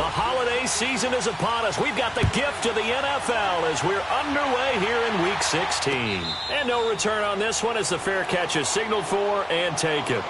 The holiday season is upon us. We've got the gift of the NFL as we're underway here in Week 16. And no return on this one as the fair catch is signaled for and taken.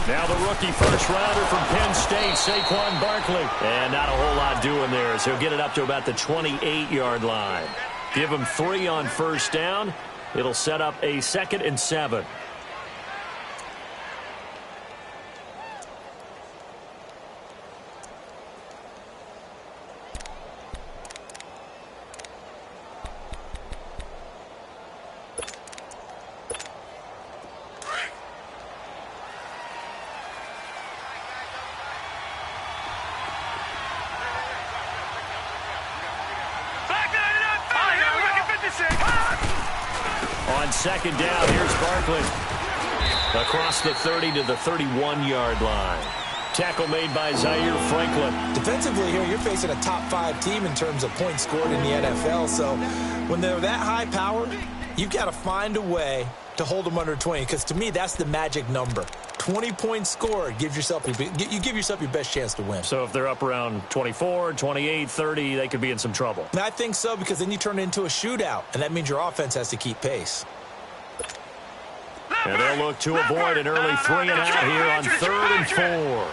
Now the rookie first-rounder from Penn State, Saquon Barkley. And not a whole lot doing there as he'll get it up to about the 28-yard line. Give him 3 on first down. It'll set up a 2nd and 7. On second down, here's Barkley. Across the 30 to the 31-yard line. Tackle made by Zaire Franklin. Defensively here, you're facing a top 5 team in terms of points scored in the NFL. So when they're that high powered, you've got to find a way to hold them under 20. Because to me, that's the magic number. 20 points scored gives yourself you give yourself your best chance to win. So if they're up around 24, 28, 30, they could be in some trouble. And I think so, because then you turn it into a shootout, and that means your offense has to keep pace. And they'll look to avoid an early 3-and-out here on 3rd and 4.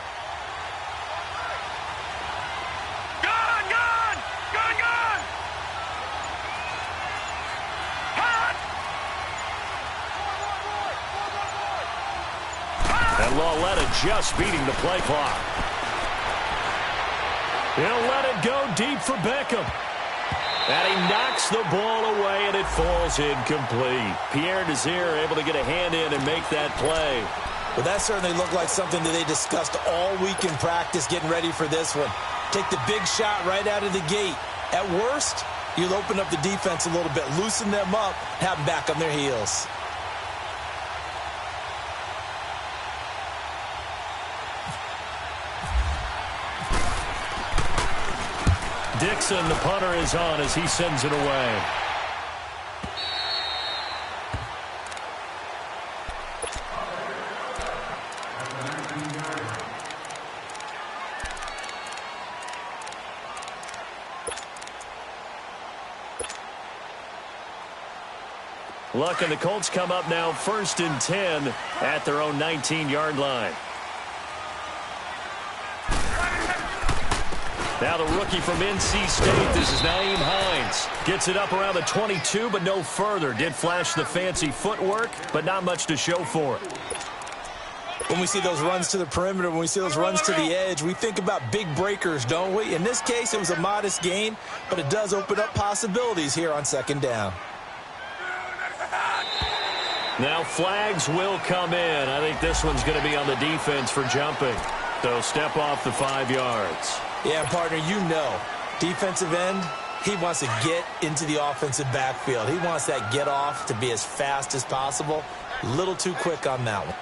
And Lawletta just beating the play clock. He'll let it go deep for Beckham. And he knocks the ball away, and it falls incomplete. Pierre Dessel able to get a hand in and make that play. Well, that certainly looked like something that they discussed all week in practice getting ready for this one. Take the big shot right out of the gate. At worst, you'll open up the defense a little bit, loosen them up, have them back on their heels. Dixon, the punter, is on as he sends it away. Luck and the Colts come up now 1st and 10 at their own 19-yard line. Now the rookie from NC State, this is Nyheim Hines. Gets it up around the 22, but no further. Did flash the fancy footwork, but not much to show for it. When we see those runs to the perimeter, when we see those runs to the edge, we think about big breakers, don't we? In this case, it was a modest gain, but it does open up possibilities here on 2nd down. Now flags will come in. I think this one's going to be on the defense for jumping. So step off the 5 yards. Yeah, partner, you know, defensive end, he wants to get into the offensive backfield. He wants that get off to be as fast as possible. A little too quick on that one.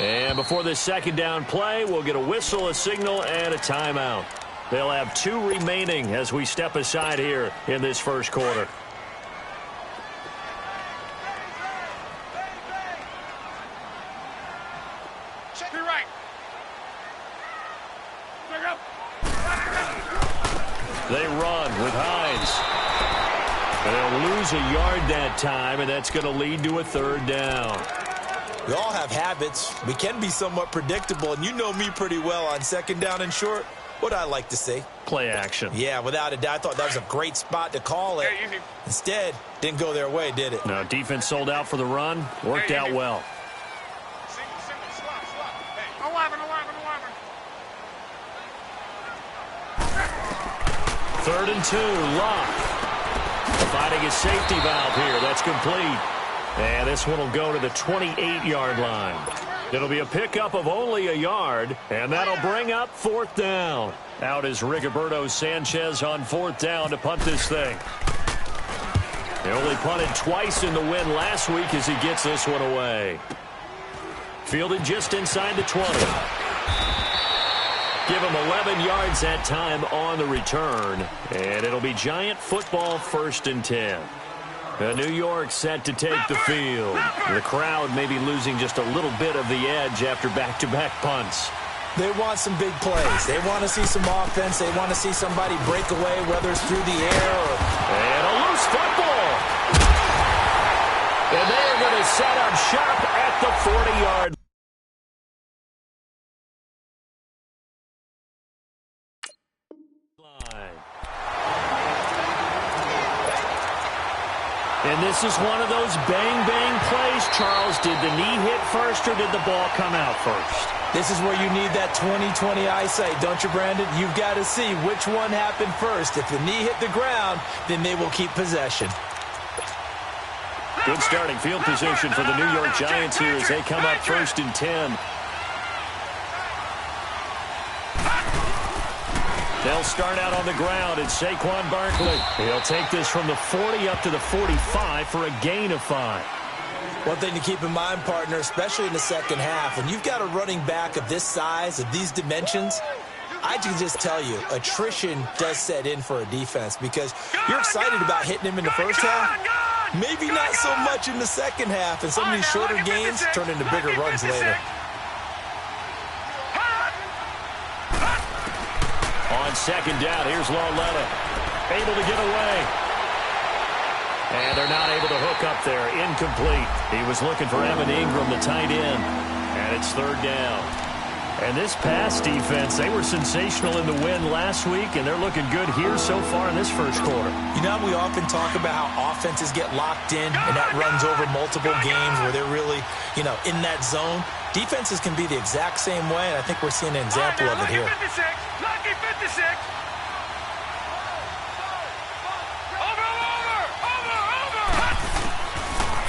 And before this 2nd down play, we'll get a whistle, a signal, and a timeout. They'll have 2 remaining as we step aside here in this 1st quarter. They run with Hines. They'll lose a yard that time, and that's going to lead to a 3rd down. We all have habits. We can be somewhat predictable, and you know me pretty well on 2nd down and short. What I like to say? Play action. Yeah, without a doubt. I thought that was a great spot to call it. Instead, didn't go their way, did it? No, defense sold out for the run. Worked out well. 3rd and 2, Locke. Finding his safety valve here. That's complete. And this one will go to the 28-yard line. It'll be a pickup of only a yard, and that'll bring up 4th down. Out is Rigoberto Sanchez on 4th down to punt this thing. He only punted twice in the win last week as he gets this one away. Fielded just inside the 20. Give him 11 yards that time on the return, and it'll be Giant football 1st and 10. New York set to take the field. The crowd may be losing just a little bit of the edge after back-to-back punts. They want some big plays. They want to see some offense. They want to see somebody break away, whether it's through the air or... And a loose football. And they are going to set up shop at the 40-yard line. And this is one of those bang-bang plays. Charles, did the knee hit first or did the ball come out first? This is where you need that 20/20 eyesight, don't you, Brandon? You've got to see which one happened first. If the knee hit the ground, then they will keep possession. Good starting field position for the New York Giants here as they come up 1st and 10. They'll start out on the ground. It's Saquon Barkley. He'll take this from the 40 up to the 45 for a gain of 5. One thing to keep in mind, partner, especially in the second half, when you've got a running back of this size, of these dimensions, I can just tell you, attrition does set in for a defense because you're excited about hitting him in the first half. Maybe not so much in the second half, and some of these shorter gains turn into bigger runs later. On 2nd down, here's Lauletta. Able to get away. And they're not able to hook up there. Incomplete. He was looking for Evan Ingram, the tight end. And it's 3rd down. And this pass defense, they were sensational in the win last week, and they're looking good here so far in this first quarter. You know, we often talk about how offenses get locked in, and that runs over multiple games where they're really, in that zone. Defenses can be the exact same way, and I think we're seeing an example of it here. Lucky 56.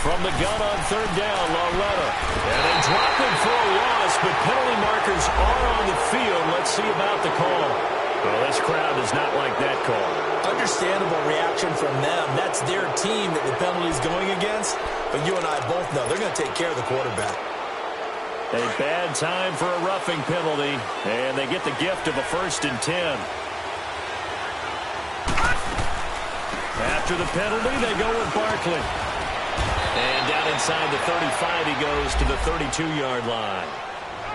From the gun on 3rd down, Lauletta. And they drop him for a loss, but penalty markers are on the field. Let's see about the call. Well, this crowd does not like that call. Understandable reaction from them. That's their team that the penalty's going against. But you and I both know they're going to take care of the quarterback. A bad time for a roughing penalty, and they get the gift of a 1st and 10. After the penalty, they go with Barkley. And down inside the 35, he goes to the 32-yard line.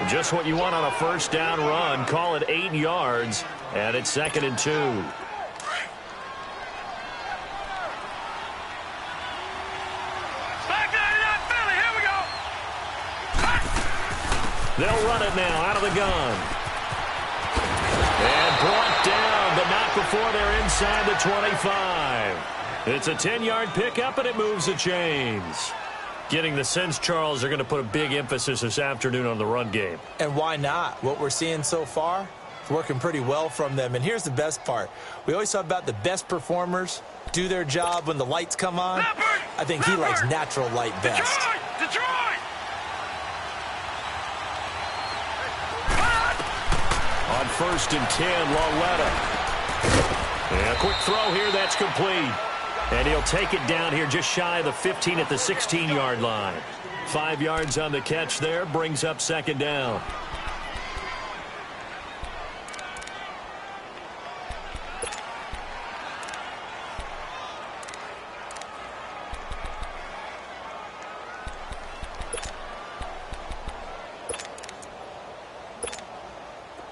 Just what you want on a 1st down run. Call it 8 yards, and it's 2nd and 2. They'll run it now out of the gun. And brought down, but not before they're inside the 25. It's a 10-yard pickup, and it moves the chains. Getting the sense, Charles, they're going to put a big emphasis this afternoon on the run game. And why not? What we're seeing so far, it's working pretty well from them. And here's the best part. We always talk about the best performers do their job when the lights come on. I think he likes natural light best. Detroit! On 1st and 10, Lauletta. And a quick throw here, that's complete. And he'll take it down here just shy of the 15 at the 16-yard line. 5 yards on the catch there, brings up 2nd down.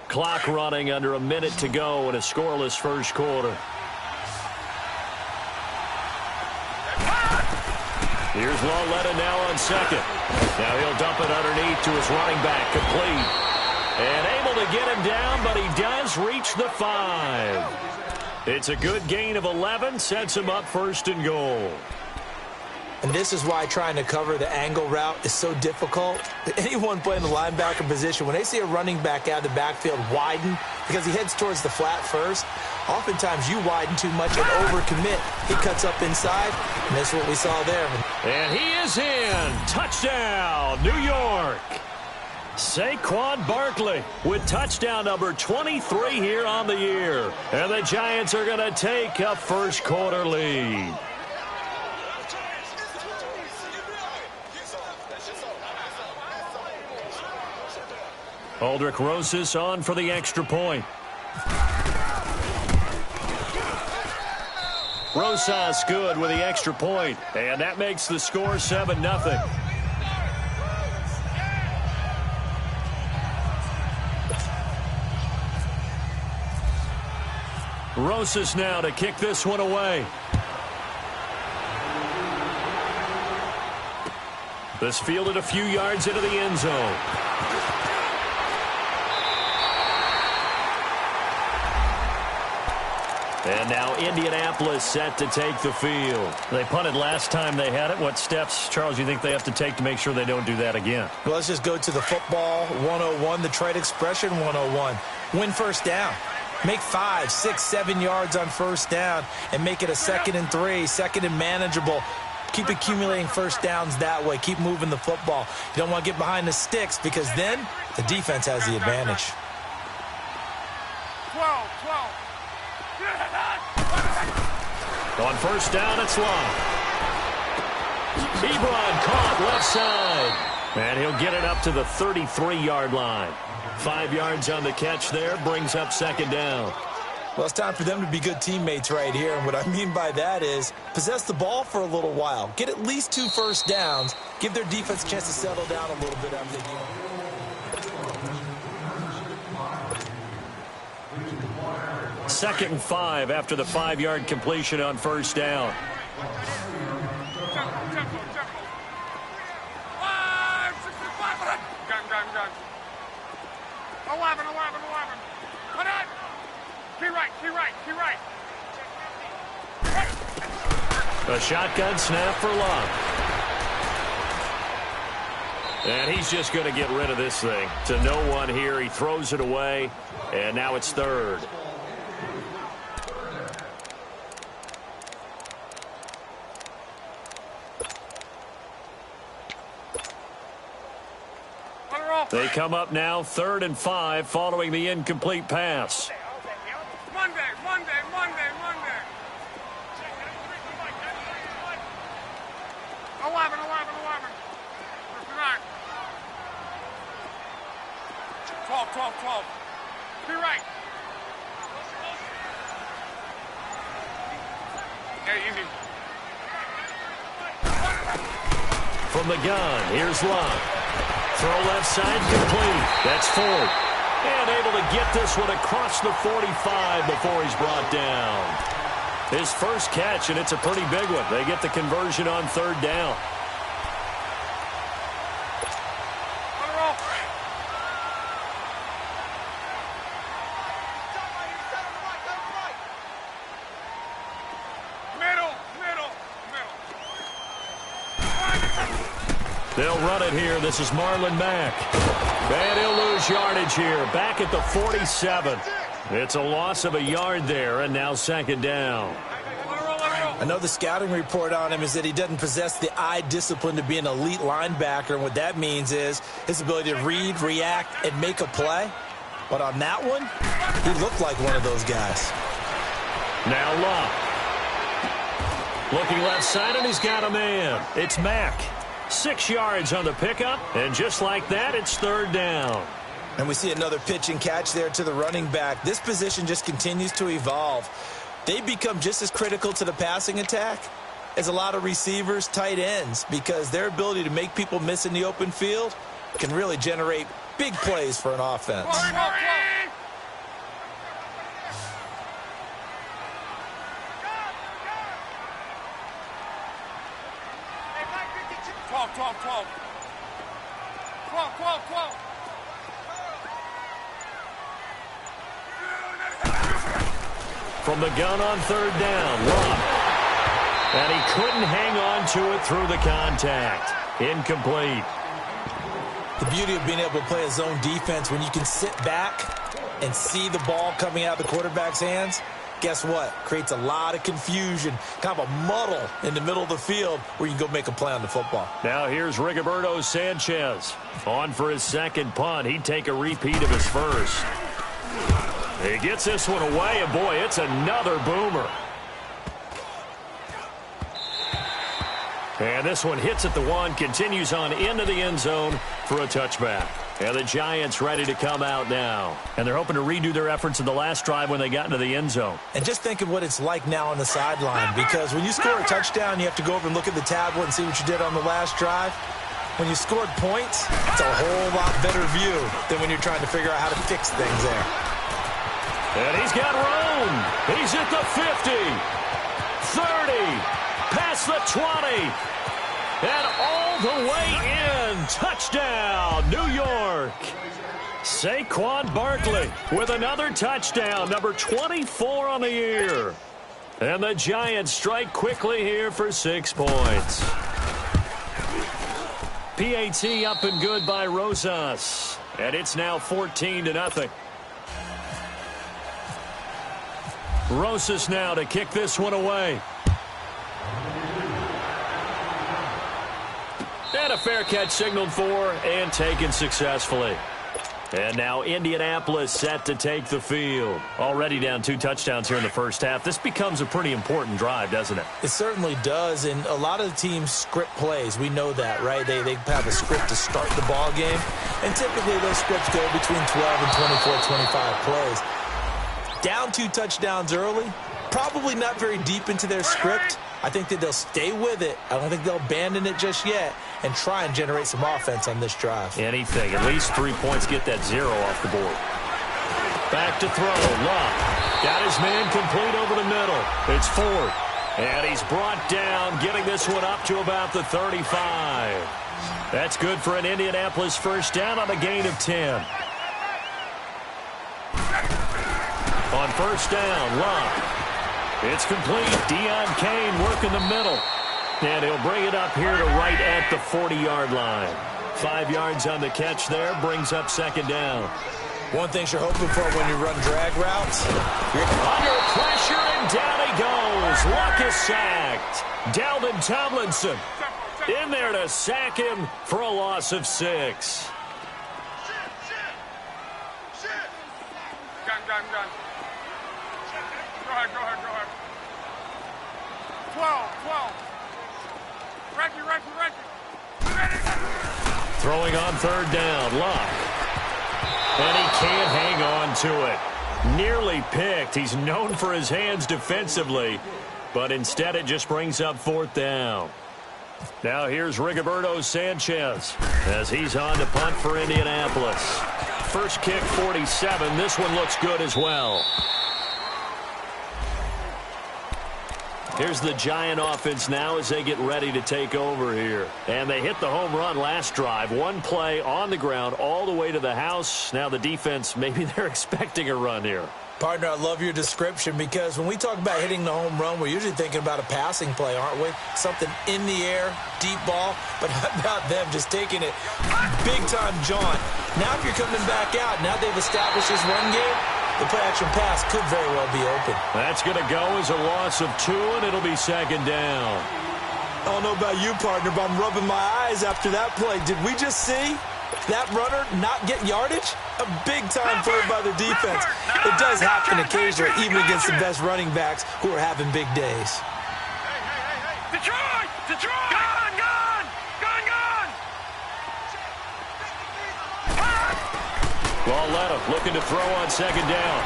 Clock running under a minute to go in a scoreless first quarter. Here's Lauletta now on 2nd. Now he'll dump it underneath to his running back, complete. And able to get him down, but he does reach the 5. It's a good gain of 11, sets him up 1st and goal. And this is why trying to cover the angle route is so difficult. Anyone playing the linebacker position, when they see a running back out of the backfield widen because he heads towards the flat first, oftentimes you widen too much and overcommit. He cuts up inside, and that's what we saw there. And he is in. Touchdown, New York. Saquon Barkley with touchdown number 23 here on the year. And the Giants are going to take a first quarter lead. Aldrick Rosas on for the extra point. Rosas good with the extra point, and that makes the score 7-0. Rosas now to kick this one away. This fielded a few yards into the end zone. And now Indianapolis set to take the field. They punted last time they had it. What steps, Charles, do you think they have to take to make sure they don't do that again? Well, let's just go to the football 101, the trade expression 101. Win first down. Make 5, 6, 7 yards on first down and make it a 2nd and 3, 2nd and manageable. Keep accumulating first downs that way. Keep moving the football. You don't want to get behind the sticks because then the defense has the advantage. 12. On first down, it's long. Ebron caught left side. And he'll get it up to the 33-yard line. 5 yards on the catch there, brings up 2nd down. Well, it's time for them to be good teammates right here. And what I mean by that is possess the ball for a little while. Get at least 2 first downs. Give their defense a chance to settle down a little bit after the game. Second and 5 after the 5-yard completion on first down. A shotgun snap for Love. And he's just going to get rid of this thing. To no one here. He throws it away. And now it's 3rd. They come up now 3rd and 5 following the incomplete pass. Monday. 11. 12. Be right. Yeah, easy. From the gun, here's Love. Throw left side complete. That's Ford. And able to get this one across the 45 before he's brought down. His first catch, and it's a pretty big one. They get the conversion on 3rd down. They'll run it here. This is Marlon Mack. And he'll lose yardage here. Back at the 47. It's a loss of a yard there, and now 2nd down. I know the scouting report on him is that he doesn't possess the eye discipline to be an elite linebacker, and what that means is his ability to read, react, and make a play. But on that one, he looked like one of those guys. Now Love. Looking left side, and he's got a man. It's Mack. 6 yards on the pickup, and just like that, it's 3rd down. And we see another pitch and catch there to the running back. This position just continues to evolve. They become just as critical to the passing attack as a lot of receivers, tight ends, because their ability to make people miss in the open field can really generate big plays for an offense. 12. From the gun on 3rd down, Love. And he couldn't hang on to it through the contact. Incomplete. The beauty of being able to play a zone defense when you can sit back and see the ball coming out of the quarterback's hands, Guess what? Creates a lot of confusion, kind of a muddle in the middle of the field where you can go make a play on the football. Now here's Rigoberto Sanchez on for his second punt. He'd take a repeat of his first. He gets this one away, and boy, it's another boomer. And this one hits at the one, continues on into the end zone for a touchback. And the Giants ready to come out now. And they're hoping to redo their efforts in the last drive when they got into the end zone. And just think of what it's like now on the sideline, because when you score a touchdown, you have to go over and look at the tablet and see what you did on the last drive. When you scored points, it's a whole lot better view than when you're trying to figure out how to fix things there. And he's got room. He's at the 50, 30, past the 20. And all the way in. Touchdown, New York. Saquon Barkley with another touchdown, number 24 on the year. And the Giants strike quickly here for 6 points. PAT up and good by Rosas. And it's now 14-0. Rosas now to kick this one away. And a fair catch signaled for and taken successfully. And now Indianapolis set to take the field. Already down 2 touchdowns here in the first half. This becomes a pretty important drive, doesn't it? It certainly does, and a lot of the teams script plays. We know that, right? They have a script to start the ball game, and typically those scripts go between 12 and 24, 25 plays. Down 2 touchdowns early, probably not very deep into their script. I think that they'll stay with it. I don't think they'll abandon it just yet and try and generate some offense on this drive. Anything. At least 3 points. Get that 0 off the board. Back to throw. Luck. Got his man complete over the middle. It's 4th. And he's brought down, getting this one up to about the 35. That's good for an Indianapolis first down on a gain of 10. On first down, Luck. It's complete. Deion Kane working the middle. And he'll bring it up here to right at the 40-yard line. 5 yards on the catch there, brings up second down. One thing you're hoping for when you run drag routes, you're under pressure, and down he goes. Luck is sacked. Dalvin Tomlinson in there to sack him for a loss of 6. Gun. Go ahead. 12. Ready. Throwing on third down, Luck. And he can't hang on to it. Nearly picked. He's known for his hands defensively, but instead it just brings up 4th down. Now here's Rigoberto Sanchez as he's on to punt for Indianapolis. First kick, 47. This one looks good as well. Here's the Giant offense now as they get ready to take over here. And they hit the home run last drive. 1 play on the ground all the way to the house. Now the defense, maybe they're expecting a run here. Partner, I love your description, because when we talk about hitting the home run, we're usually thinking about a passing play, aren't we? Something in the air, deep ball, but how about them just taking it big-time jaunt. Now if you're coming back out, now they've established this run game, the play-action pass could very well be open. That's going to go as a loss of 2, and it'll be second down. I don't know about you, partner, but I'm rubbing my eyes after that play. Did we just see that runner not get yardage? A big-time play by the defense. It does happen occasionally, even against the best running backs who are having big days. Hey. Detroit! Gone! Lauletta looking to throw on second down.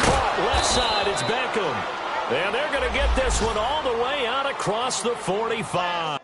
Caught left side, it's Beckham. And they're going to get this one all the way out across the 45.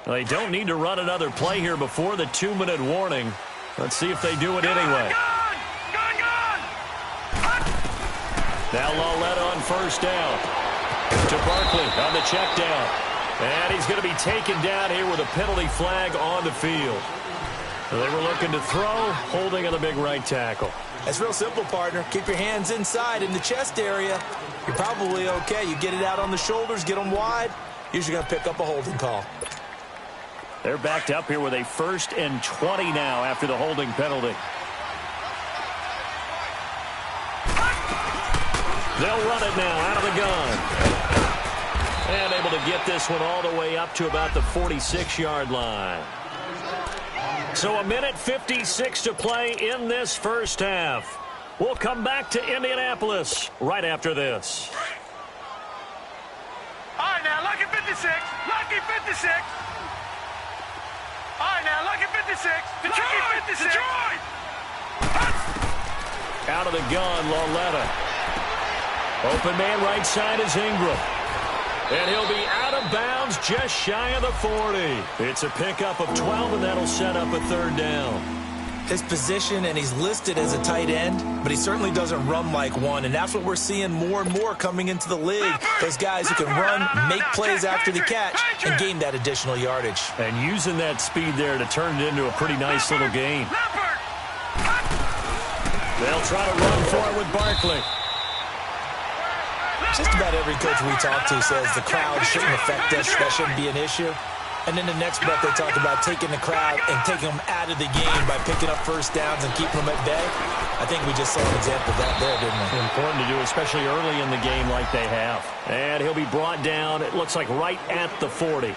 Well, they don't need to run another play here before the 2-minute warning. Let's see if they do it anyway. Now Lawletta on first down. To Barkley on the check down. And he's going to be taken down here with a penalty flag on the field. So they were looking to throw, holding on the big right tackle. It's real simple, partner. Keep your hands inside in the chest area. You're probably okay. You get it out on the shoulders, get them wide. Usually going to pick up a holding call. They're backed up here with a 1st and 20 now after the holding penalty. They'll run it now out of the gun. And able to get this one all the way up to about the 46-yard line. So 1:56 to play in this first half. We'll come back to Indianapolis right after this. All right, now, lucky 56. Lucky 56. All right, now, lucky 56. Detroit! 56. Detroit! Out of the gun, Lawletta. Open man right side is Ingram. And he'll be out of bounds just shy of the 40. It's a pickup of 12, and that'll set up a 3rd down. His position, and he's listed as a tight end, but he certainly doesn't run like one, and that's what we're seeing more and more coming into the league. Those guys who can run, make plays after the catch, and gain that additional yardage. And using that speed there to turn it into a pretty nice little game. They'll try to run for it with Barkley. Just about every coach we talk to says the crowd shouldn't affect us. That shouldn't be an issue. And then the next breath they talk about taking the crowd and taking them out of the game by picking up first downs and keeping them at bay. I think we just saw an example of that there, didn't we? Important to do, especially early in the game like they have. And he'll be brought down, it looks like right at the 40.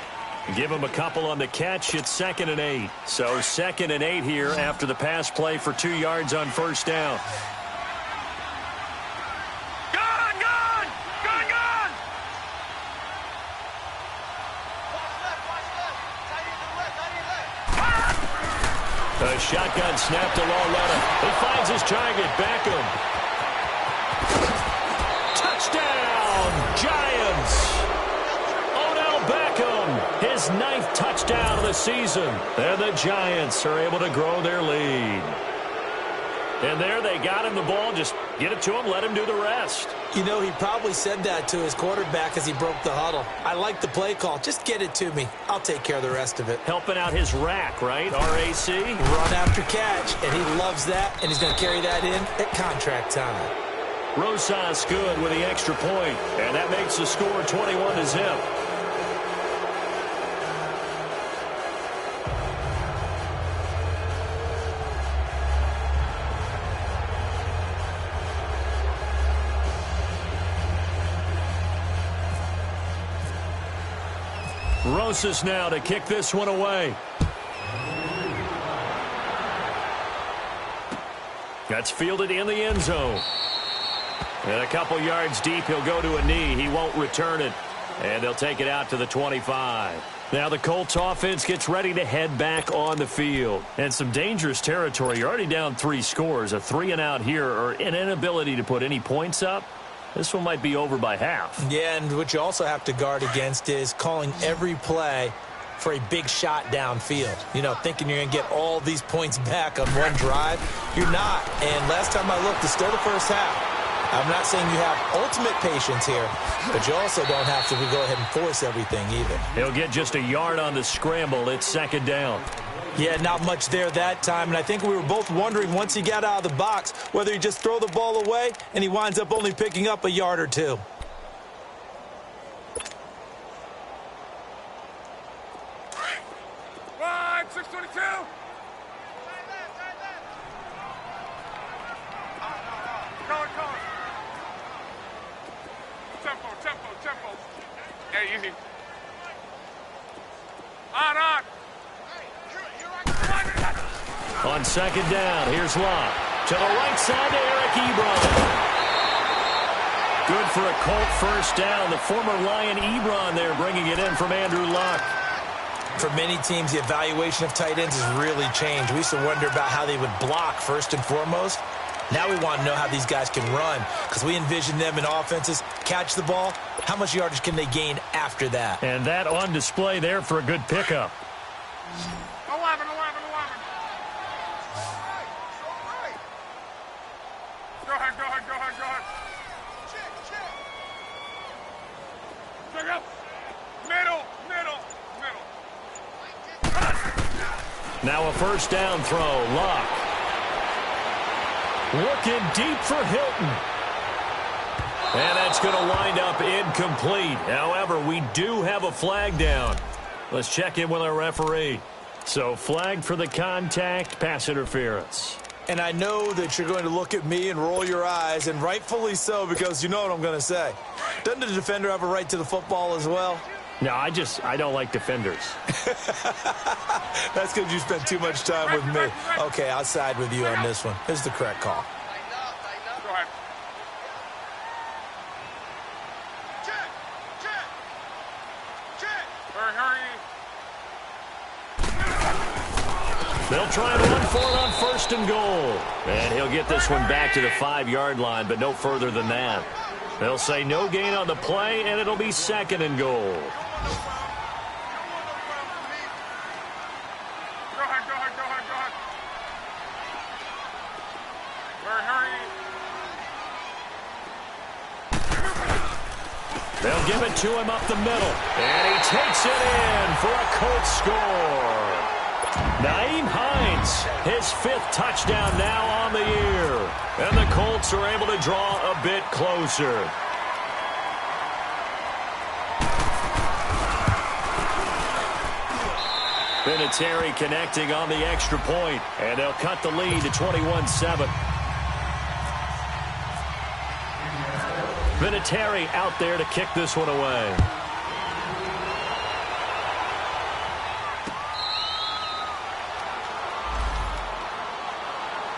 Give him a couple on the catch. It's 2nd and 8. So 2nd and 8 here after the pass play for 2 yards on first down. A shotgun snap to Lawletta. He finds his target, Beckham. Touchdown, Giants! Odell Beckham, his 9th touchdown of the season. And the Giants are able to grow their lead. And there they got him the ball. Just get it to him, let him do the rest. You know, he probably said that to his quarterback as he broke the huddle. I like the play call. Just get it to me. I'll take care of the rest of it. Helping out his rack, right? RAC. Run after catch, and he loves that, and he's going to carry that in at contract time. Rosas good with the extra point, and that makes the score 21-0. Rosas now to kick this one away. That's fielded in the end zone. And a couple yards deep, he'll go to a knee. He won't return it. And they'll take it out to the 25. Now the Colts offense gets ready to head back on the field. And some dangerous territory. You're already down 3 scores. A 3-and-out here, or an inability to put any points up. This one might be over by half. Yeah, and what you also have to guard against is calling every play for a big shot downfield. You know, thinking you're going to get all these points back on one drive. You're not. And last time I looked, it's still the first half. I'm not saying you have ultimate patience here, but you also don't have to go ahead and force everything either. He'll get just a yard on the scramble. It's 2nd down. Yeah, not much there that time, and I think we were both wondering once he got out of the box whether he just throw the ball away and he winds up only picking up a yard or 2. Line 622. Color. Tempo. Yeah, easy. On. On 2nd down, here's Locke. To the right side to Eric Ebron. Good for a Colt first down. The former Lion Ebron there bringing it in from Andrew Luck. For many teams, the evaluation of tight ends has really changed. We used to wonder about how they would block first and foremost. Now we want to know how these guys can run, because we envision them in offenses. Catch the ball, how much yardage can they gain after that? And that on display there for a good pickup. 11. Go ahead. Check up. Middle. Now a first down throw. Lock. Looking deep for Hilton. And that's going to wind up incomplete. However, we do have a flag down. Let's check in with our referee. So flag for the contact, pass interference. And I know that you're going to look at me and roll your eyes, and rightfully so, because you know what I'm going to say. Doesn't the defender have a right to the football as well? No, I don't like defenders. That's because you spent too much time with me. Okay, I'll side with you on this one. This is the correct call. Go ahead. Hurry. They'll try and run for it on first and goal. And he'll get this one back to the 5-yard line, but no further than that. They'll say no gain on the play, and it'll be second and goal. Go ahead. Hurry. They'll give it to him up the middle. And he takes it in for a Colts score. Nyheim Hines, his 5th touchdown now on the year. And the Colts are able to draw a bit closer. Vinatieri connecting on the extra point, and they'll cut the lead to 21-7. Vinatieri out there to kick this one away.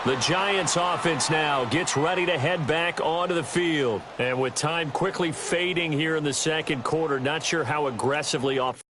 The Giants offense now gets ready to head back onto the field. And with time quickly fading here in the second quarter, not sure how aggressively off.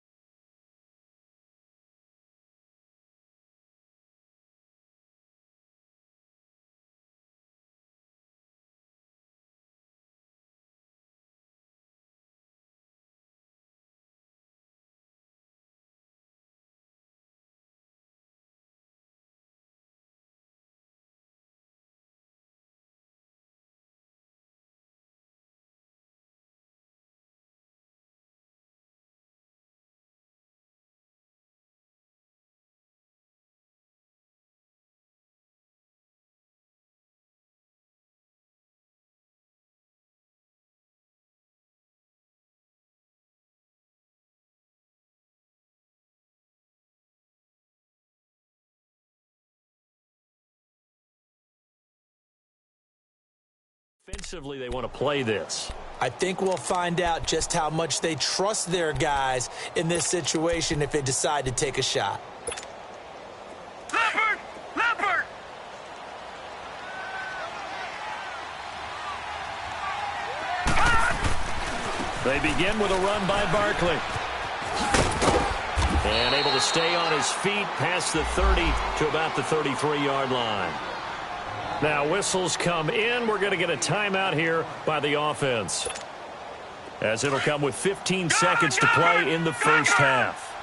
Offensively, they want to play this. I think we'll find out just how much they trust their guys in this situation if they decide to take a shot. Leopard! They begin with a run by Barkley. And able to stay on his feet past the 30 to about the 33-yard line. Now whistles come in. We're going to get a timeout here by the offense, as it'll come with 15 seconds to play in the first half.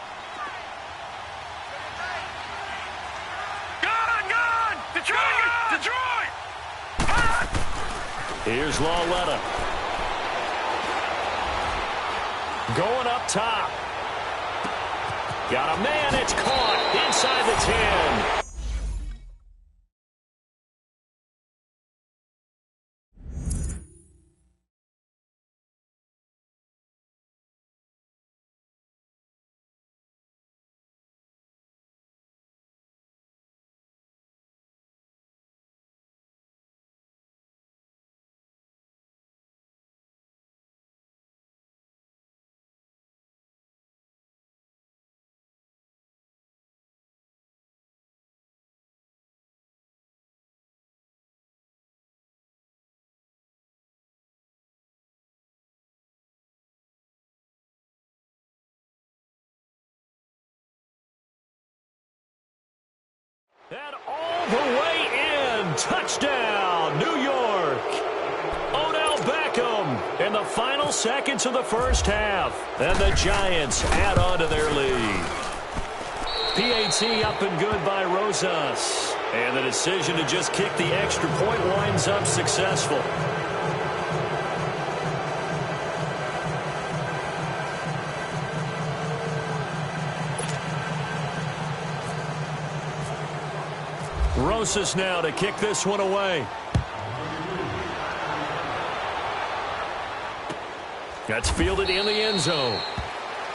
Gone! Detroit! Here's Lauletta. Going up top. Got a man. It's caught inside the 10. And all the way in. Touchdown. Football, New York. Odell Beckham in the final seconds of the first half. And the Giants add on to their lead. PAT up and good by Rosas. And the decision to just kick the extra point winds up successful. Rosas now to kick this one away. That's fielded in the end zone.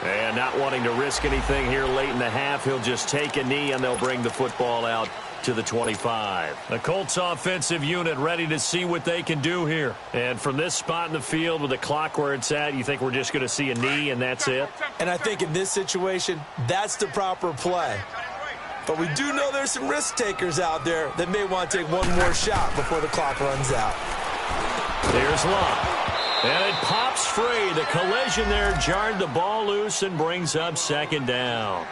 And not wanting to risk anything here late in the half, he'll just take a knee and they'll bring the football out to the 25. The Colts offensive unit ready to see what they can do here. And from this spot in the field with the clock where it's at, you think we're just going to see a knee and that's it? And I think in this situation, that's the proper play. But we do know there's some risk takers out there that may want to take one more shot before the clock runs out. There's Locke. And it pops free. The collision there jarred the ball loose and brings up second down.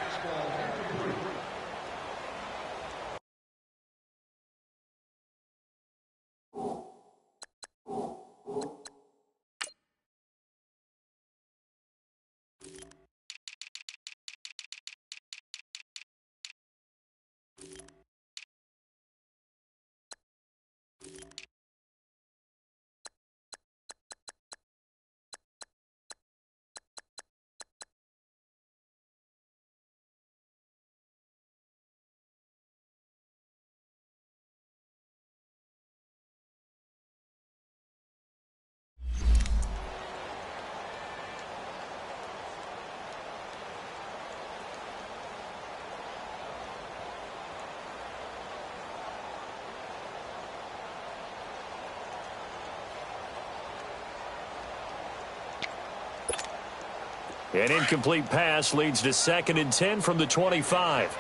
An incomplete pass leads to 2nd and 10 from the 25.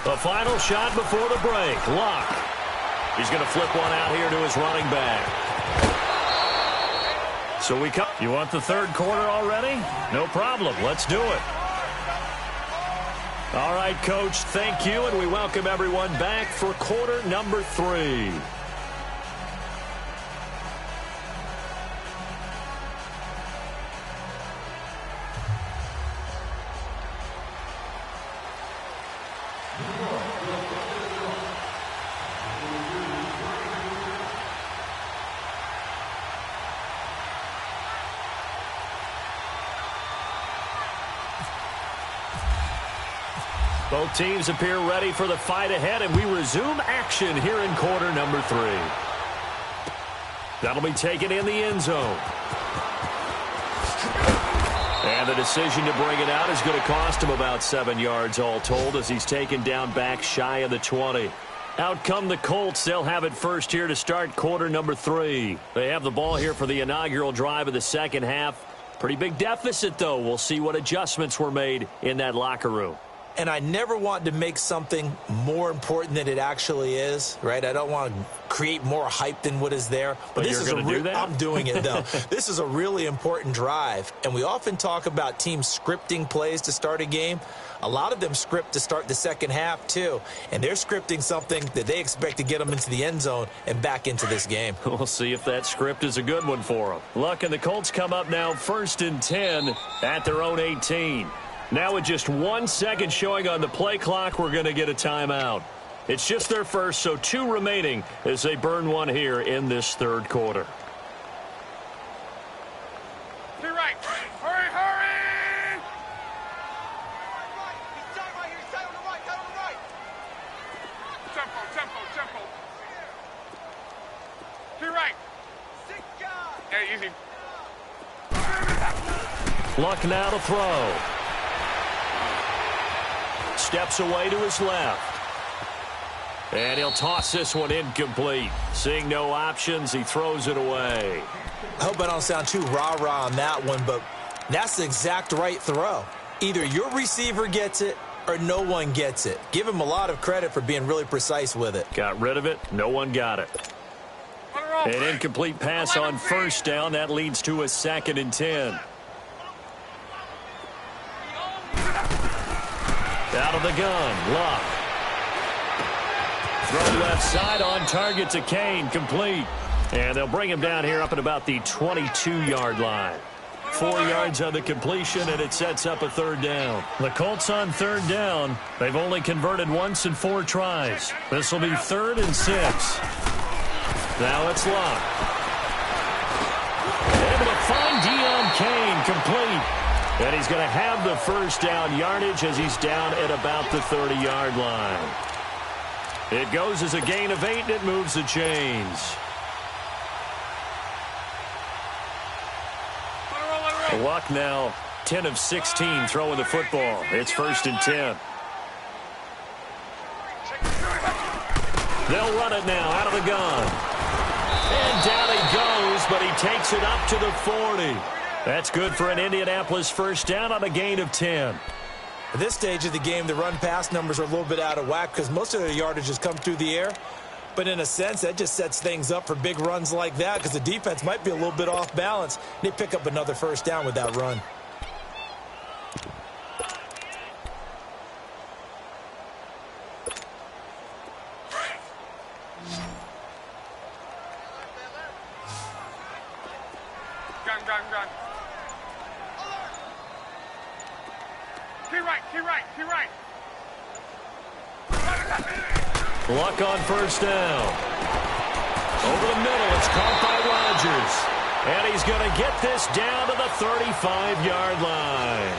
The final shot before the break. Locke. He's going to flip one out here to his running back. So we come. You want the third quarter already? No problem. Let's do it. All right, Coach, thank you, and we welcome everyone back for quarter number 3. Both teams appear ready for the fight ahead, and we resume action here in quarter number 3. That'll be taken in the end zone. And the decision to bring it out is going to cost him about 7 yards all told as he's taken down back shy of the 20. Out come the Colts. They'll have it first here to start quarter number 3. They have the ball here for the inaugural drive of the second half. Pretty big deficit, though. We'll see what adjustments were made in that locker room. And I never want to make something more important than it actually is, right? I don't want to create more hype than what is there. But this you're going to do that? I'm doing it, though. This is a really important drive. And we often talk about teams scripting plays to start a game. A lot of them script to start the second half, too. And they're scripting something that they expect to get them into the end zone and back into this game. We'll see if that script is a good one for them. Luck and the Colts come up now 1st and 10 at their own 18. Now with just 1 second showing on the play clock, we're going to get a timeout. It's just their first, so 2 remaining as they burn one here in this third quarter. To your right. Hurry, hurry! Tempo. To your right. Hey, easy. Luck now to throw. Steps away to his left. And he'll toss this one incomplete. Seeing no options, he throws it away. I hope I don't sound too rah-rah on that one, but that's the exact right throw. Either your receiver gets it or no one gets it. Give him a lot of credit for being really precise with it. Got rid of it. No one got it. An incomplete pass on first down. That leads to a 2nd and 10. Out of the gun, Luck. Throw left side on target to Kane. Complete. And they'll bring him down here up at about the 22-yard line. 4 yards on the completion, and it sets up a third down. The Colts on third down. They've only converted once in 4 tries. This will be 3rd and 6. Now it's Luck. Able to find Deon Kane, complete. And he's going to have the first down yardage as he's down at about the 30-yard line. It goes as a gain of 8, and it moves the chains. Luck now 10 of 16 throwing the football. It's 1st and 10. They'll run it now out of the gun. And down he goes, but he takes it up to the 40. That's good for an Indianapolis first down on a gain of 10. At this stage of the game, the run-pass numbers are a little bit out of whack because most of their yardage has come through the air. But in a sense, that just sets things up for big runs like that because the defense might be a little bit off balance. They pick up another first down with that run. Gun. Key right. Luck on first down. Over the middle, it's caught by Rodgers. And he's going to get this down to the 35-yard line.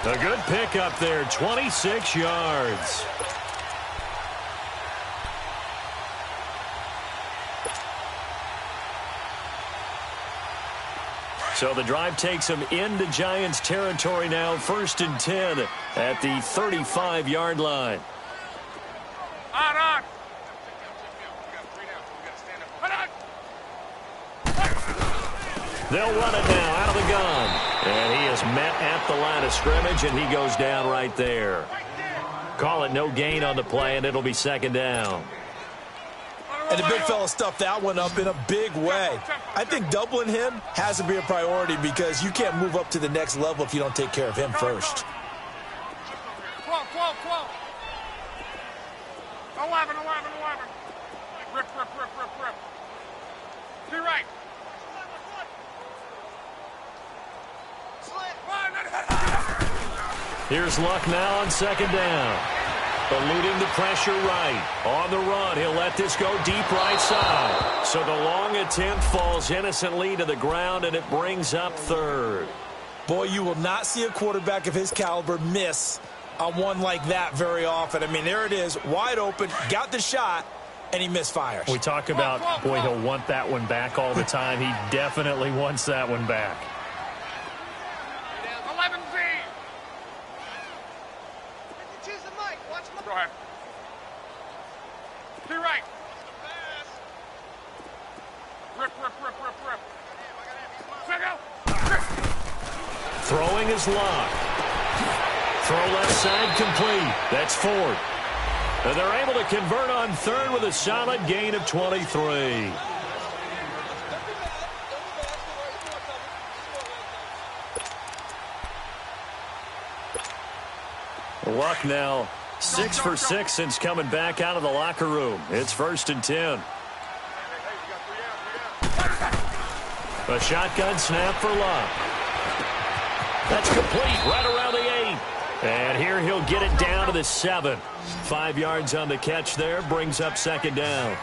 A good pickup there, 26 yards. So the drive takes him into Giants territory now, 1st and 10 at the 35-yard line. On. They'll run it now out of the gun. And he is met at the line of scrimmage, and he goes down right there. Call it no gain on the play, and it'll be 2nd down. And the big fella stuffed that one up in a big way. I think doubling him has to be a priority because you can't move up to the next level if you don't take care of him first. 12. 11. Rip. To right. Here's Luck now on 2nd down. Eluding the pressure right. On the run, he'll let this go deep right side. So the long attempt falls innocently to the ground, and it brings up 3rd. Boy, you will not see a quarterback of his caliber miss on one like that very often. I mean, there it is, wide open, got the shot, and he misfires. We talk about, boy, he'll want that one back all the time. He definitely wants that one back. 11Z. Go ahead. To right. Rip. Throwing is Luck. Throw left side complete. That's 4th. And they're able to convert on 3rd with a solid gain of 23. Luck now 6 for 6 since coming back out of the locker room. It's 1st and 10. A shotgun snap for Luck. That's complete right around the 8. And here he'll get it down to the 7. 5 yards on the catch there, brings up 2nd down.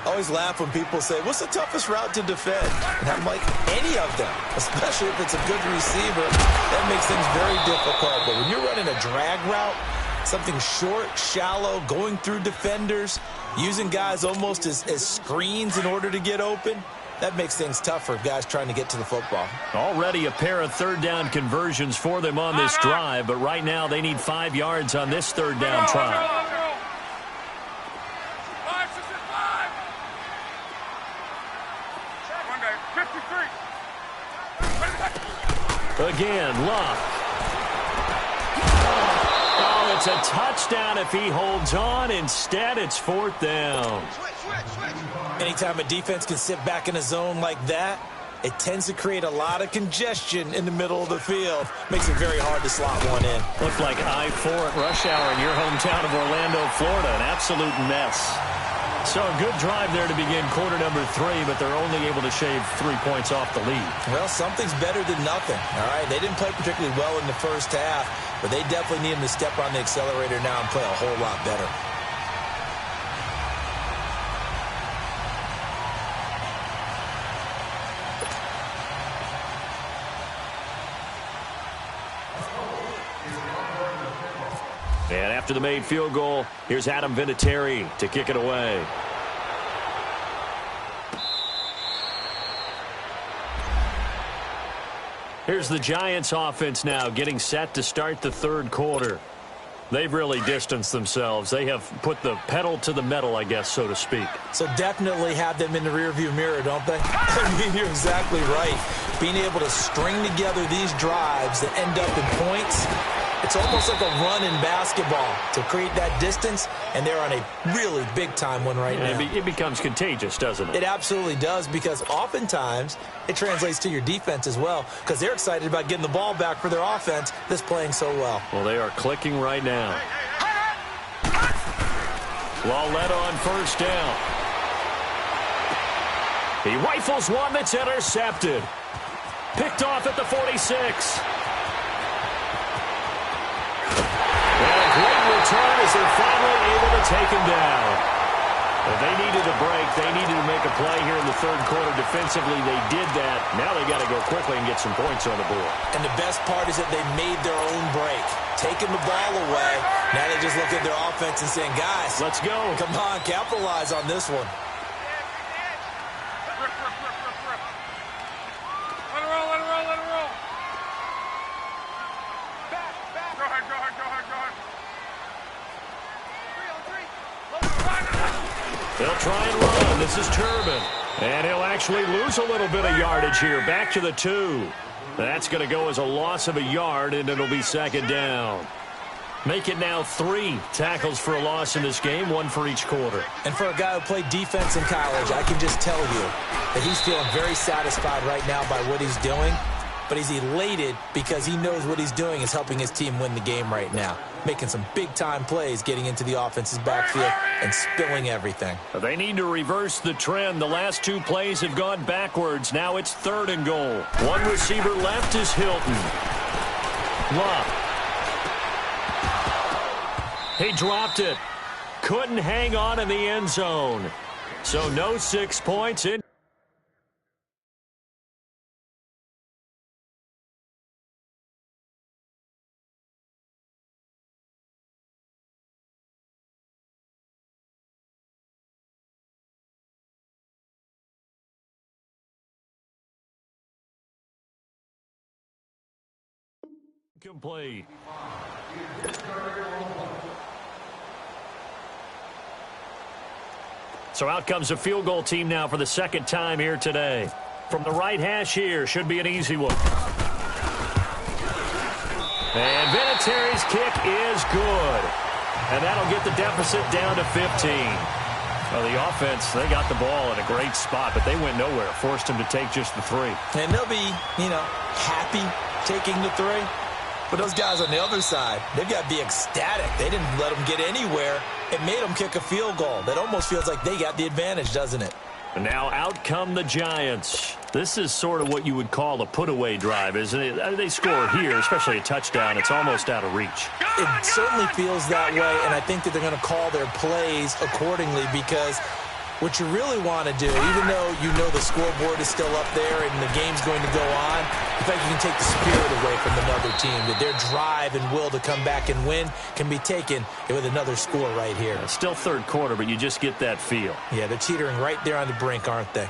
I always laugh when people say, what's the toughest route to defend? And I'm like, any of them, especially if it's a good receiver. That makes things very difficult. But when you're running a drag route, something short, shallow, going through defenders, using guys almost as screens in order to get open, that makes things tough for guys trying to get to the football. Already a pair of 3rd down conversions for them on this drive, but right now they need 5 yards on this 3rd down try. Again, Luck. Oh, it's a touchdown if he holds on. Instead, it's 4th down. Anytime a defense can sit back in a zone like that, it tends to create a lot of congestion in the middle of the field. Makes it very hard to slot one in. Looked like I-4 at rush hour in your hometown of Orlando, Florida. An absolute mess. So a good drive there to begin quarter number 3, but they're only able to shave 3 points off the lead. Well, something's better than nothing, all right? They didn't play particularly well in the first half, but they definitely need them to step on the accelerator now and play a whole lot better. And after the made field goal, here's Adam Vinatieri to kick it away. Here's the Giants offense now getting set to start the third quarter. They've really distanced themselves. They have put the pedal to the metal, I guess, so to speak. So definitely have them in the rearview mirror, don't they? I mean, you're exactly right. Being able to string together these drives that end up in points, it's almost like a run in basketball to create that distance, and they're on a really big-time one right now. It becomes contagious, doesn't it? It absolutely does, because oftentimes it translates to your defense as well, because they're excited about getting the ball back for their offense that's playing so well. Well, they are clicking right now. Lauletta on first down. He rifles one that's intercepted. Picked off at the 46. Great return as they're finally able to take him down. Well, they needed a break. They needed to make a play here in the third quarter defensively. They did that. Now they got to go quickly and get some points on the board. And the best part is that they made their own break, taking the ball away. Now they just look at their offense and saying, guys, let's go. Come on, capitalize on this one. Let it roll, let it roll, let it roll. Back. Go ahead. They'll try and run. This is Turbin. And he'll actually lose a little bit of yardage here. Back to the 2. That's going to go as a loss of a yard, and it'll be second down. Make it now 3 tackles for a loss in this game, 1 for each quarter. And for a guy who played defense in college, I can just tell you that he's feeling very satisfied right now by what he's doing. But he's elated because he knows what he's doing is helping his team win the game right now. Making some big-time plays, getting into the offense's backfield and spilling everything. They need to reverse the trend. The last 2 plays have gone backwards. Now it's 3rd and goal. One receiver left is Hilton. Love. He dropped it. Couldn't hang on in the end zone. So no 6 points in. Complete. So out comes a field goal team now for the second time here today. From the right hash here, should be an easy one. And Vinatieri's kick is good. And that'll get the deficit down to 15. Well, the offense, they got the ball in a great spot, but they went nowhere. Forced him to take just the 3. And they'll be, happy taking the 3. But those guys on the other side, they've got to be ecstatic. They didn't let them get anywhere. It made them kick a field goal. That almost feels like they got the advantage, doesn't it? And now out come the Giants. This is sort of what you would call a put-away drive, isn't it? They score here, especially a touchdown. It's almost out of reach. It certainly feels that way, and I think that they're going to call their plays accordingly because what you really want to do, even though you know the scoreboard is still up there and the game's going to go on, in fact, you can take the spirit away from another team, that their drive and will to come back and win can be taken with another score right here. Still third quarter, but you just get that feel. Yeah, they're teetering right there on the brink, aren't they?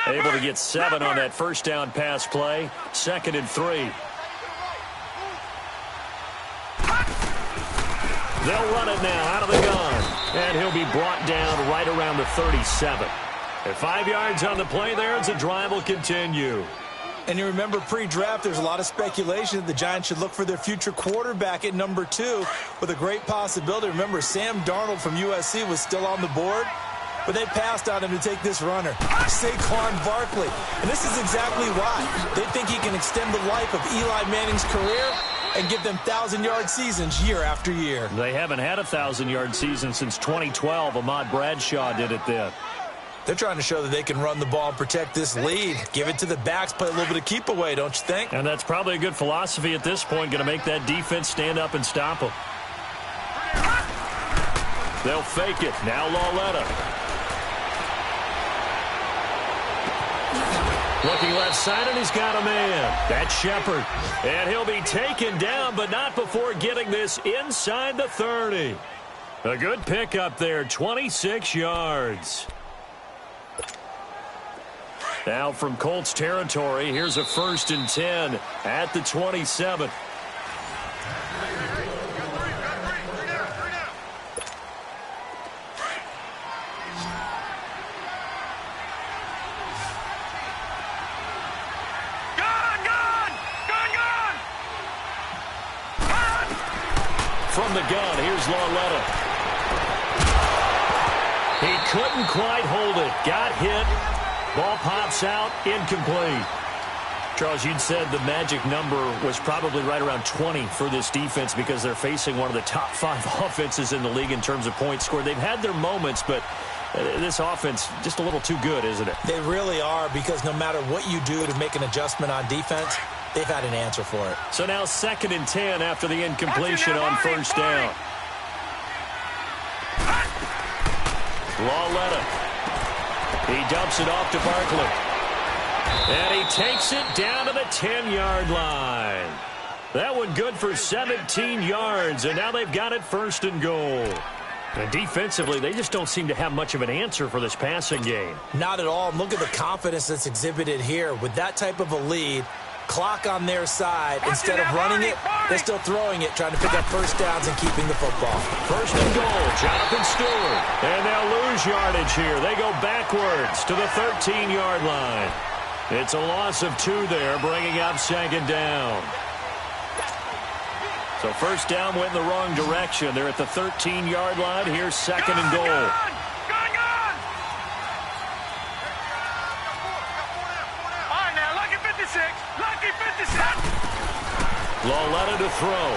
Able to get 7 on that first down pass play. 2nd and 3. They'll run it now out of the gun. And he'll be brought down right around the 37. At 5 yards on the play there, as the drive will continue. And you remember pre-draft, there's a lot of speculation that the Giants should look for their future quarterback at number 2 with a great possibility. Remember, Sam Darnold from USC was still on the board, but they passed on him to take this runner, Saquon Barkley. And this is exactly why. They think he can extend the life of Eli Manning's career and give them 1,000-yard seasons year after year. They haven't had a 1,000-yard season since 2012. Ahmad Bradshaw did it then. They're trying to show that they can run the ball and protect this lead. Give it to the backs, play a little bit of keep away, don't you think? And that's probably a good philosophy at this point, going to make that defense stand up and stop them. They'll fake it. Now Lauletta. Looking left side, and he's got a man. That's Shepard. And he'll be taken down, but not before getting this inside the 30. A good pickup there, 26 yards. Now from Colts territory, here's a 1st and 10 at the 27. From the gun, here's Lauletta. He couldn't quite hold it. Got hit. Ball pops out, incomplete. Charles, you'd said the magic number was probably right around 20 for this defense because they're facing one of the top 5 offenses in the league in terms of points scored. They've had their moments, but this offense just a little too good, isn't it? They really are, because no matter what you do to make an adjustment on defense, they've had an answer for it. So now 2nd and 10 after the incompletion on 1st down. Lauletta. He dumps it off to Barkley. And he takes it down to the 10-yard line. That one good for 17 yards, and now they've got it 1st and goal. And defensively, they just don't seem to have much of an answer for this passing game. Not at all. And look at the confidence that's exhibited here. With that type of a lead, clock on their side, instead of running it, they're still throwing it, trying to pick up 1st downs and keeping the football. 1st and goal, Jonathan Stewart. And they'll lose yardage here. They go backwards to the 13-yard line. It's a loss of 2 there, bringing up 2nd down. So 1st down went in the wrong direction. They're at the 13-yard line. Here's 2nd and goal. Lauletta to throw.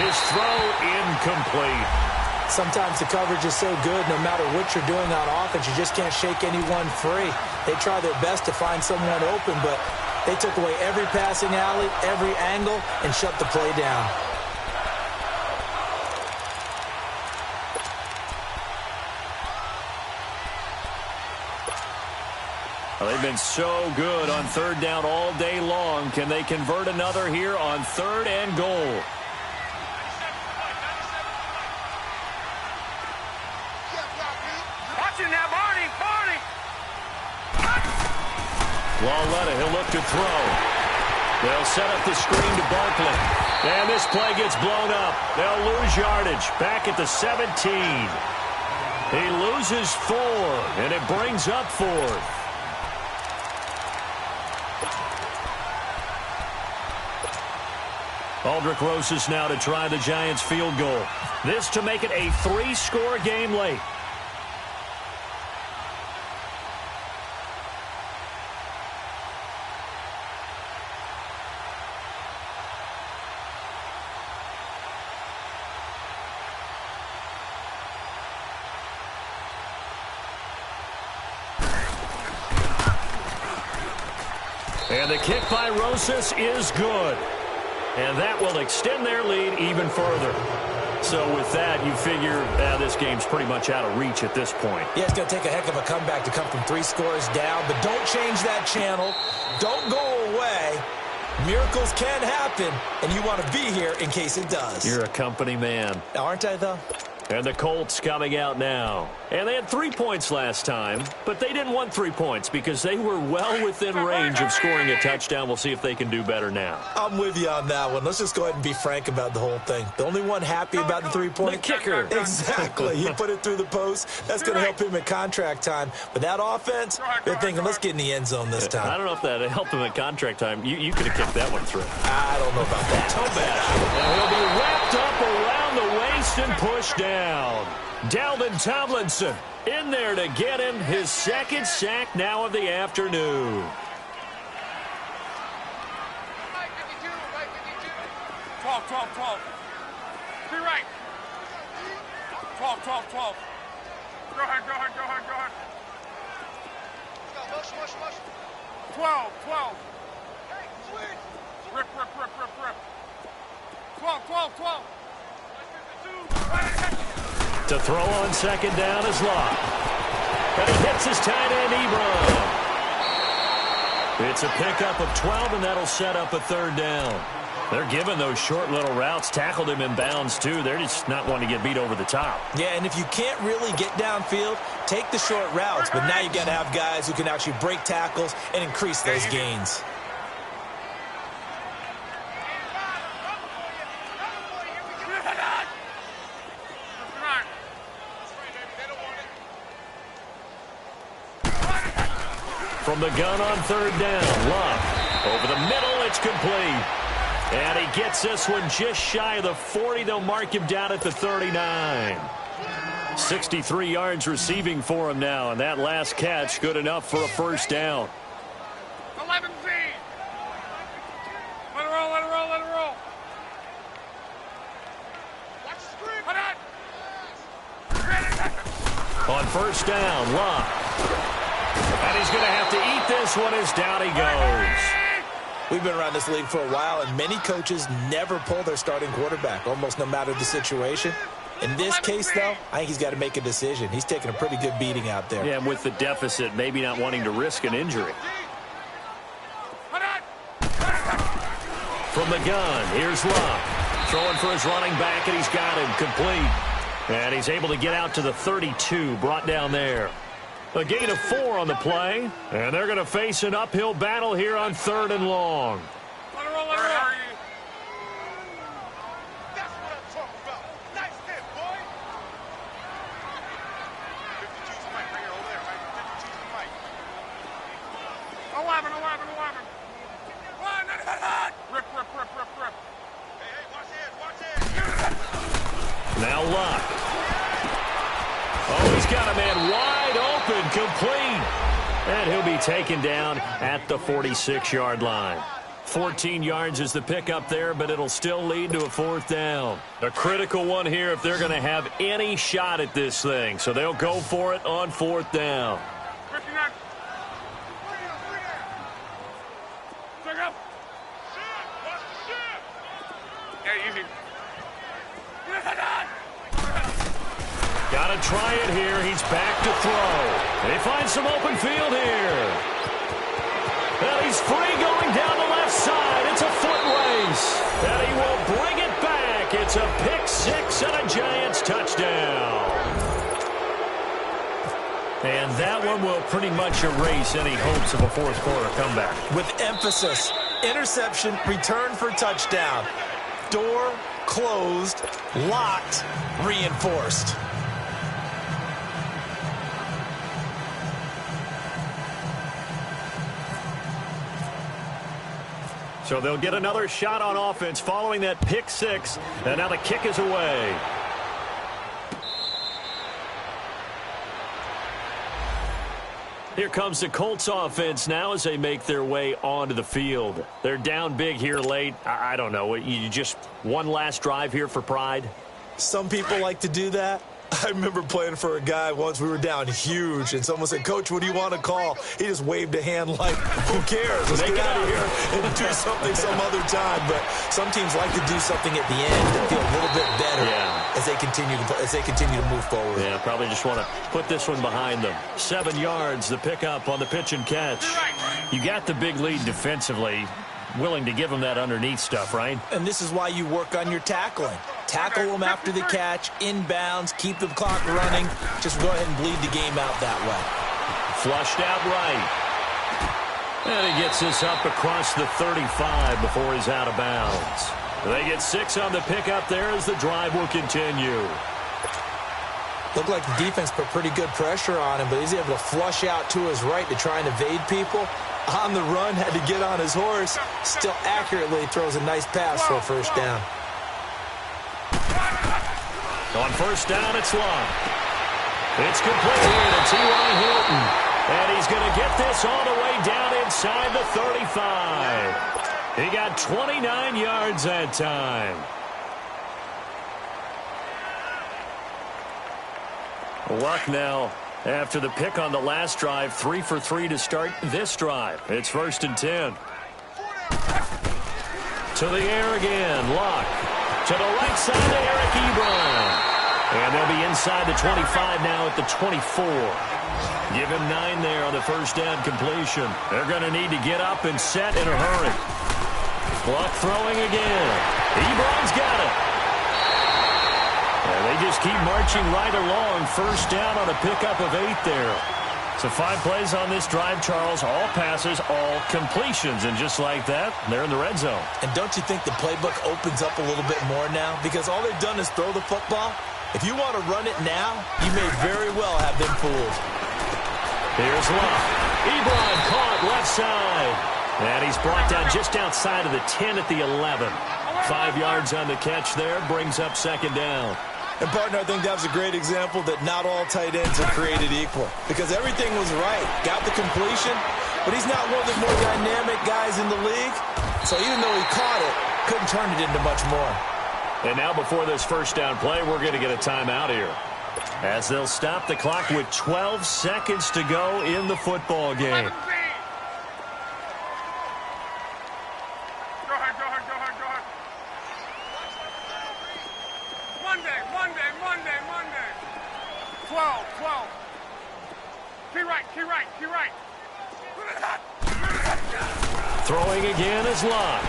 His throw incomplete. Sometimes the coverage is so good, no matter what you're doing on offense, you just can't shake anyone free. They try their best to find someone open, but they took away every passing alley, every angle, and shut the play down. Well, they've been so good on 3rd down all day long. Can they convert another here on 3rd and goal? Watching now, Barney. Lauletta, he'll look to throw. They'll set up the screen to Barkley. And this play gets blown up. They'll lose yardage back at the 17. He loses 4, and it brings up 4th. Aldrich Rosas now to try the Giants field goal. This to make it a 3-score game late. And the kick by Rosas is good. And that will extend their lead even further. So with that, you figure this game's pretty much out of reach at this point. Yeah, it's going to take a heck of a comeback to come from 3 scores down. But don't change that channel. Don't go away. Miracles can happen, and you want to be here in case it does. You're a company man. Aren't I, though? And the Colts coming out now. And they had 3 points last time, but they didn't want 3 points because they were well within range of scoring a touchdown. We'll see if they can do better now. I'm with you on that one. Let's just go ahead and be frank about the whole thing. The only one happy about the 3-point? The kicker. Exactly. He put it through the post. That's going to help him at contract time. But that offense, they're thinking, let's get in the end zone this time. I don't know if that helped him at contract time. You could have kicked that one through. I don't know about that. Toe bash. And he'll be wrapped up around the waist and pushed down. Dalvin Tomlinson in there to get him his second sack now of the afternoon. 12, 12, 12. Be right. 12, 12, 12. Go ahead, go ahead, go ahead, go ahead. 12, 12. Rip, rip, rip, rip, rip. 12, 12, 12. To throw on second down is Locke. And he hits his tight end, Ebron. It's a pickup of 12, and that'll set up a third down. They're giving those short little routes. Tackled him in bounds, too. They're just not wanting to get beat over the top. Yeah, and if you can't really get downfield, take the short routes. But now you got to have guys who can actually break tackles and increase those gains. From the gun on third down, Locke. Over the middle, it's complete. And he gets this one just shy of the 40. They'll mark him down at the 39. 63 yards receiving for him now, and that last catch good enough for a first down. 11 Z. Let it roll, let it roll, let it roll. Watch the screen. On first down, Locke. And he's going to have to eat this one as down he goes. We've been around this league for a while, and many coaches never pull their starting quarterback, almost no matter the situation. In this case, though, I think he's got to make a decision. He's taking a pretty good beating out there. Yeah, and with the deficit, maybe not wanting to risk an injury. From the gun, here's Locke. Throwing for his running back, and he's got him complete. And he's able to get out to the 32, brought down there. A gain of 4 on the play, and they're going to face an uphill battle here on third and long. Let it roll, let it roll. That's what I'm talking about. Nice hit, boy. 52's Mike. Bring it over there, Mike. 52's Mike. 11, 11, 11. Rip, rip, rip, rip, rip. Hey, watch it, watch it. Now Locke. Oh, he's got a man wide open, complete. And he'll be taken down at the 46-yard line. 14 yards is the pickup there, but it'll still lead to a fourth down. A critical one here if they're going to have any shot at this thing. So they'll go for it on fourth down. 59. Check up. Yeah, easy. Got to try it here. He's back to throw. They find some open field here. And he's free going down the left side. It's a foot race. And he will bring it back. It's a pick six and a Giants touchdown. And that one will pretty much erase any hopes of a fourth quarter comeback. With emphasis, interception, return for touchdown. Door closed, locked, reinforced. So they'll get another shot on offense following that pick six. And now the kick is away. Here comes the Colts offense now as they make their way onto the field. They're down big here late. I don't know. You just one last drive here for pride? Some people like to do that. I remember playing for a guy once. We were down huge, and someone said, "Coach, what do you want to call?" He just waved a hand like, "Who cares? Let's get out of here and do something some other time." But some teams like to do something at the end to feel a little bit better as they continue to move forward. Yeah, probably just want to put this one behind them. 7 yards, the pickup on the pitch and catch. You got the big lead defensively. Willing to give them that underneath stuff, right? And this is why you work on your tackling. tackle them after the catch, inbounds, keep the clock running. Just go ahead and bleed the game out that way. Flushed out right. And he gets this up across the 35 before he's out of bounds. They get 6 on the pickup there as the drive will continue. Looked like the defense put pretty good pressure on him, but he's able to flush out to his right to try and evade people. On the run, had to get on his horse. Still accurately throws a nice pass for a first down. On first down, it's long. It's complete here to T.Y. Hilton. And he's going to get this all the way down inside the 35. He got 29 yards that time. Luck now after the pick on the last drive. 3 for 3 to start this drive. It's 1st and 10. To the air again. Luck. To the right side to Eric Ebron. And they'll be inside the 25 now at the 24. Give him 9 there on the first down completion. They're going to need to get up and set in a hurry. Luck throwing again. Ebron's got it. And they just keep marching right along. First down on a pickup of 8 there. So 5 plays on this drive, Charles. All passes, all completions. And just like that, they're in the red zone. And don't you think the playbook opens up a little bit more now? Because all they've done is throw the football. If you want to run it now, you may very well have them fooled. Here's Luck. Ebron caught left side. And he's brought down just outside of the 10 at the 11. 5 yards on the catch there. Brings up second down. And, partner, I think that was a great example that not all tight ends are created equal. Because everything was right. Got the completion. But he's not one of the more dynamic guys in the league. So even though he caught it, couldn't turn it into much more. And now before this first down play, we're going to get a timeout here. As they'll stop the clock with 12 seconds to go in the football game. Go ahead. 12. Key right. Throwing again is Luck.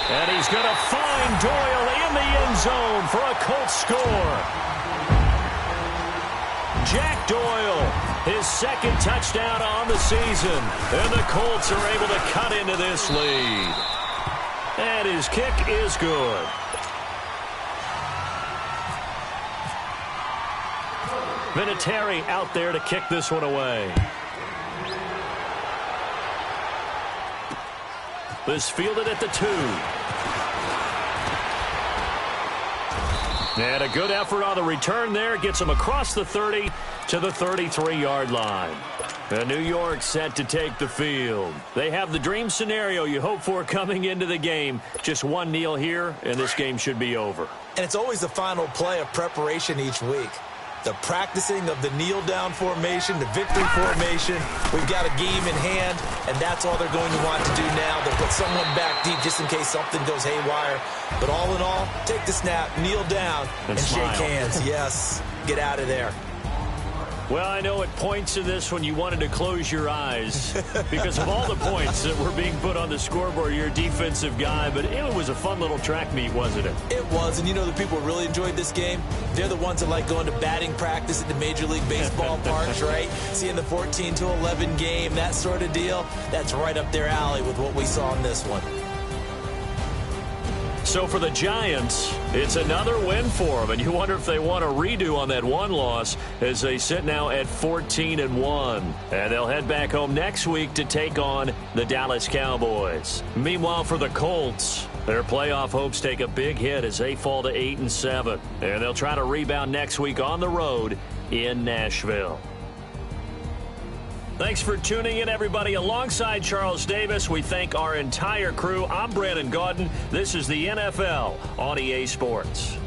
And he's going to find Doyle in the end zone for a Colts score. Jack Doyle, his second touchdown on the season. And the Colts are able to cut into this lead. And his kick is good. Vinatieri out there to kick this one away. This fielded at the 2. And a good effort on the return there. Gets him across the 30 to the 33-yard line. And New York set to take the field. They have the dream scenario you hope for coming into the game. Just one kneel here, and this game should be over. And it's always the final play of preparation each week. The practicing of the kneel-down formation, the victory formation. We've got a game in hand, and that's all they're going to want to do now. They'll put someone back deep just in case something goes haywire. But all in all, take the snap, kneel down, and shake hands. Yes, get out of there. Well, I know at points in this when you wanted to close your eyes because of all the points that were being put on the scoreboard. You're a defensive guy, but it was a fun little track meet, wasn't it? It was, and you know the people who really enjoyed this game? They're the ones that like going to batting practice at the Major League Baseball parks, right? Seeing the 14-11 game, that sort of deal. That's right up their alley with what we saw in this one. So for the Giants, it's another win for them, and you wonder if they want a redo on that one loss as they sit now at 14-1. And they'll head back home next week to take on the Dallas Cowboys. Meanwhile, for the Colts, their playoff hopes take a big hit as they fall to 8-7. And they'll try to rebound next week on the road in Nashville. Thanks for tuning in, everybody. Alongside Charles Davis, we thank our entire crew. I'm Brandon Gaudin. This is the NFL on EA Sports.